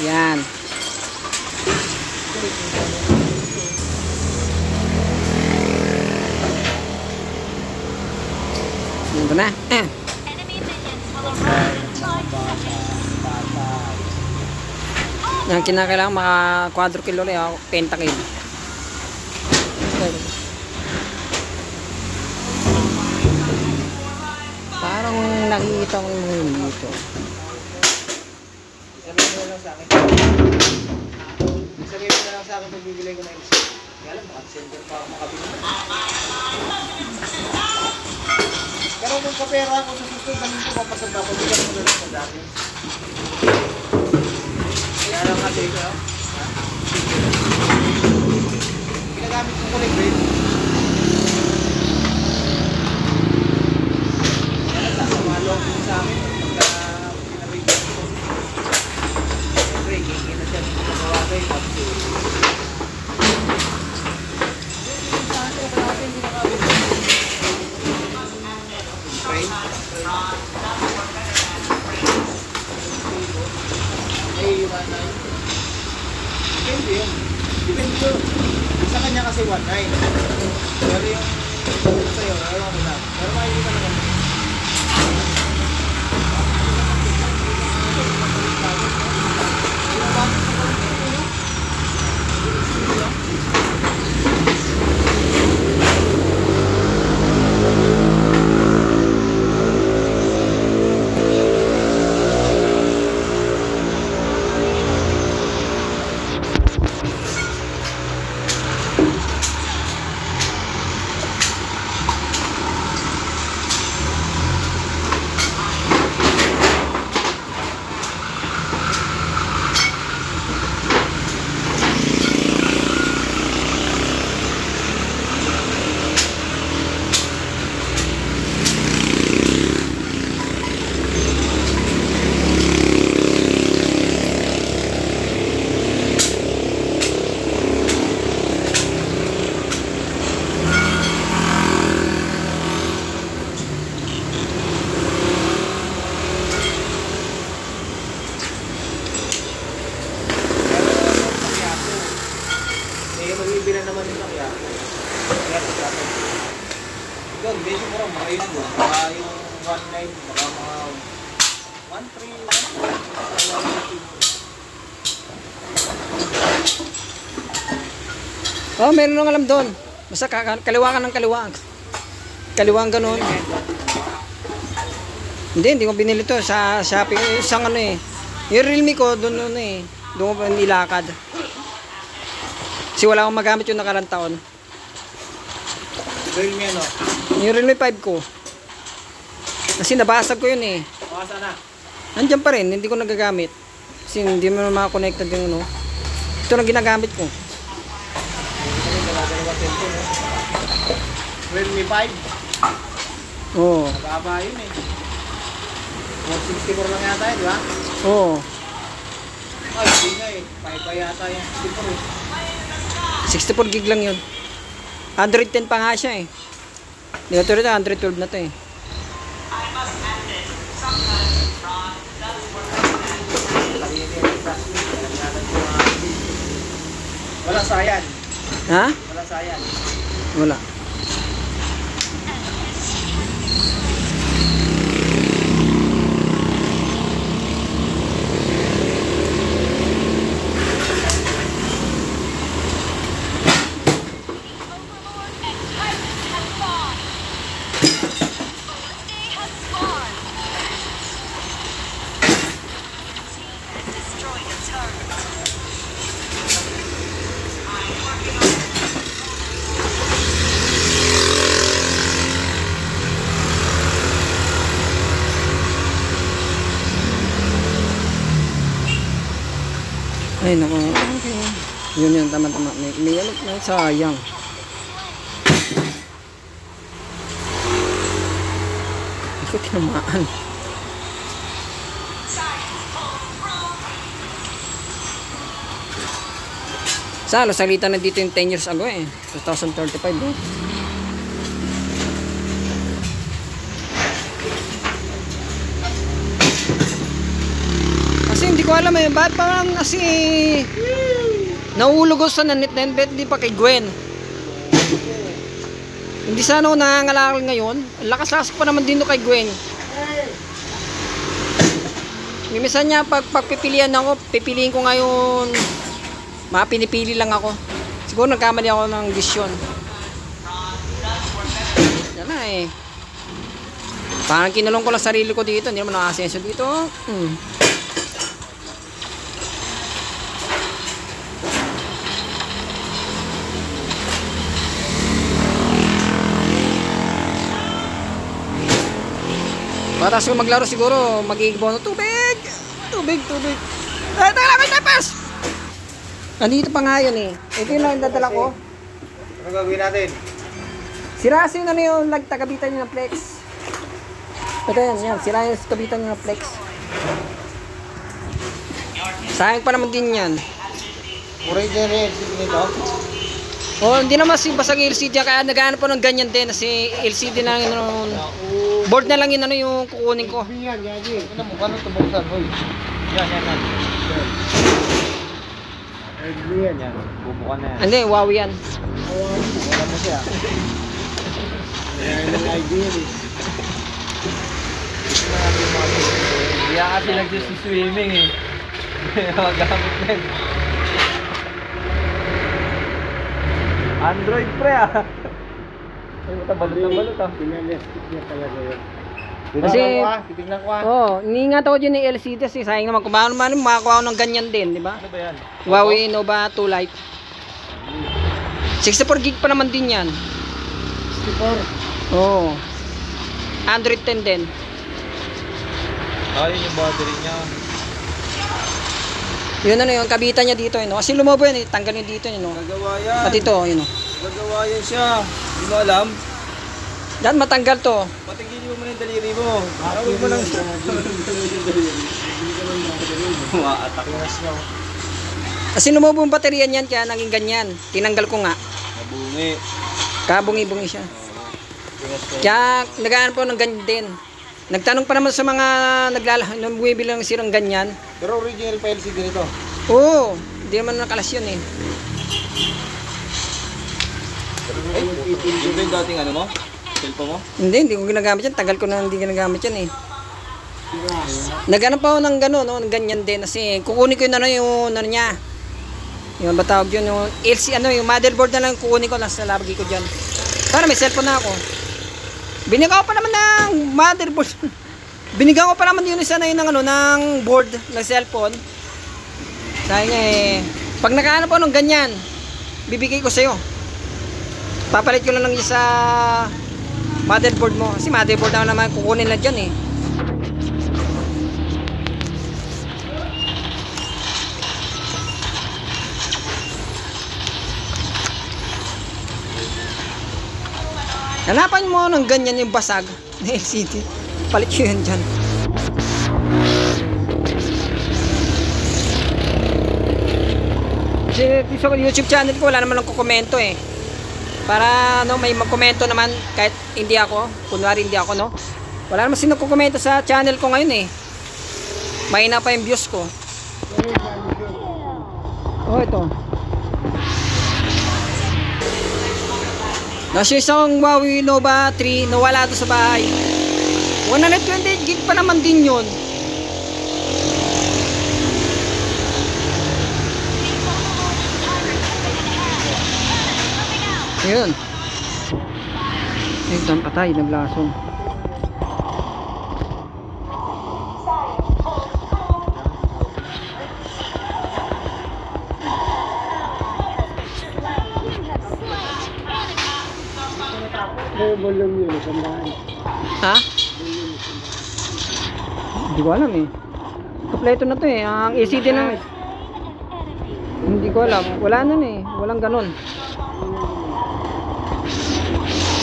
Yan. Ito na. Yan, kinakailangan maka quadrukilo rin ako, pentakil. Parang nakikita ko yung dito. Sabihin mo lang sa akin. Sabihin mo lang sa akin pag bibili ko na isa. Kaya alam, makasender pa ako makabili. Pero kung kapera ako sa susunod, namin ko papasag ako. Bilang mo na lang sa dati. Kaya lang kasi ito. Ginagamit ko ulit rin. Kaya lang, sasawalo ko sa amin. Depende yun. Depende yun. Sa kanya kasi 1.9. Pero yung sa'yo, ayaw mo na. Pero makikita naman. Magbibilan naman yung sakya. Kaya sa atin. Doon, medyo mo rin makayon mo. Baka yung 1.9, baka mga 1.3, 1.2. Oh, meron nang alam doon. Basta kaliwa ka ng kaliwa. Kaliwang ganun. Hindi ko binili to sa Shopee. Isang ano eh. Yung Realme ko, doon eh. Doon ko pa nilakad. Kasi wala akong magamit yung nakarang taon. Realme ano? Yung Realme 5 ko. Kasi nabasag ko yun eh. Maka na? Nandiyan pa rin, hindi ko nagagamit. Kasi hindi mo makakonected yung ano. Ito na ginagamit ko. Realme 5? Oo. Nababa yun eh. 164 lang yata yun, di ba? Oo. Ay, hindi nga eh. 5 pa yata yung 64 eh. 64 gig lang yun. 110 pa nga siya eh. Dito rin 112 na to eh. Wala sayan. Ha? Wala sayan. Wala. Ay naku. Yun tama-tama. May ano na sayang. Ito tinamaan. Salo, salita na dito yung 10 years ago eh. 2035 eh. Kasi hindi ko ko alam eh, ba't parang kasi naulugos sa nanit na yun, ba't di pa kay Gwen? Hindi sana ako nangangalakal ngayon. Lakas-lakas pa naman din doon kay Gwen. Minsan niya, pag pagpipilian ako, pipiliin ko ngayon, mga pinipili lang ako. Siguro nagkamali ako ng desisyon. Yan na eh. Parang kinulong ko lang sarili ko dito, hindi naman nakasenso dito. Patas ko maglaro siguro, mag-iigbaw ng tubig. Tubig. Ay, teka lang, may tapos! Nandito pa nga yun eh. Ito yung lang dadala ko. Ano gagawin natin? Sirasin na yung nagtagabitan nyo ng flex. Ito yan. Sirasin yung kabitan nyo ng flex. Sayang pa naman din yan. Mura yung LCD nito? Oh, hindi naman si basag LCD kaya naghahanap po ng ganyan din kasi LCD na lang yun. Board na lang yun ano yung kukunin ko. Ano mo, paano ito buksan? Hoy. Yan. Yan. Bubukan na yan. Hindi, wow yan. Bubukan mo siya. Yan ang idea eh. Kaya kasi nagsuswimming eh. Magamit din. Android pre ah. Ay, balot ah. Pinalastik niya talaga yun. Kasi, Titignan ko ah. oh, iniingat ako dyan ng LCD kasi sayang naman kung paano man makakuha ako ng ganyan din, di ba? Ano ba yan? Huawei Nova 2 Lite. 64 gig pa naman din yan. 64. Oo. Android 10 din. Ayun yung battery niya. Yun ano yung kabitan niya dito, yun. Kasi lumobo yan, tanggal yun dito, yun. Gagawa yan. At ito, yun. Gagawa yan siya. Hindi mo alam. Dahil matanggal to. Patigilin mo muna yung daliri mo. Huwag mo lang siya. Attack na siya. Kasi lumobo yung baterya niyan, kaya naging ganyan. Tinanggal ko nga. Nabungi. Kabungi-bungi siya. Kaya naghahanap po ng ganyan din. Nagtanong pa naman sa mga bumibili ng sirang ganyan. Pero original pa LCD nito. Oo, hindi naman nakalas yun eh. Ay, yun ba yung dating ano mo? Cellphone mo? Hindi ko ginagamit yan. Tagal ko na hindi ginagamit yan eh. Naghanap pa ako ng gano'n, no? Ganyan din. Kasi kukunin ko yung ano niya. Yung ba tawag yun? Yung LC, yung motherboard na lang kukunin ko. Nasa labagi ko dyan. Para may cellphone na ako. Binigyan ko pa naman ng motherboard. Binigyan ko pa naman yun isa na yun ng board ng cellphone. Sabi niya eh, pag nakahanap ako ng ganyan, bibigay ko sa'yo. Papalit ko lang ng isa motherboard mo. Kasi motherboard na naman kukunin na dyan eh. Hanapan mo ng ganyan yung basag na LCD. Palit ko yun dyan. Kasi sa YouTube channel ko wala naman lang kukomento eh. Para may magkomento naman kahit hindi ako. Kunwari hindi ako no. Wala naman sino kukomento sa channel ko ngayon eh. Mahina pa yung views ko. Oh ito. Nasa isang Huawei Nova 3 nawala doon sa bahay. 128 gig pa naman din yun. Yun. Ito ang patay, naglason. Ha? Hindi ko alam eh. Kompleto na to eh. Ang LCD na. Hindi ko alam. Wala na eh. Walang ganun.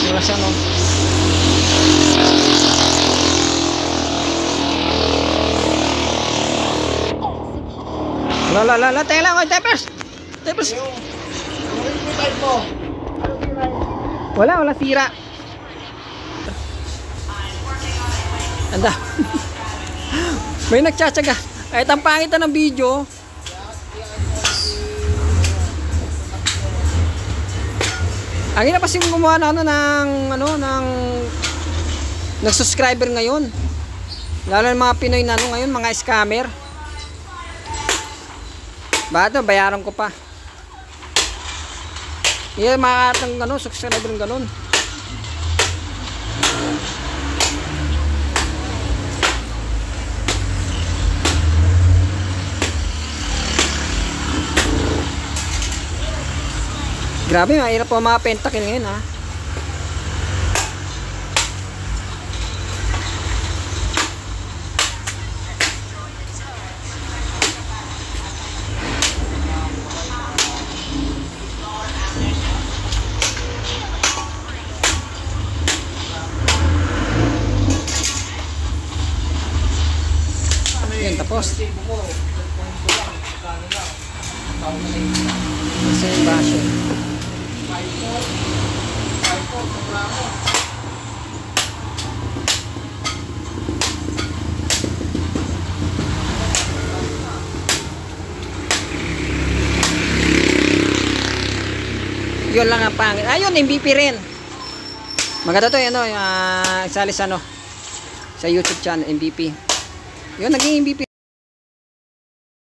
Wala siya no. La. Teka lang. Tapos. Wala sira. Anda. May nagtsatsaga. Kahit ang pangit na ng video. Ang ina pa siyang gumawa na ng nag-subscriber ngayon. Lalo ng mga Pinoy na ngayon, mga scammer. Bakit bayaran ko pa? Yan, mga subscriber ng ganun. Grabe, mahirap po mga pentakill ngayon ha. Yan, tapos. Kasi yung basyo. Yun lang ang pangit. Ayun, MVP rin. Maganda to, yung isalis sa YouTube channel, MVP. Yun, naging MVP.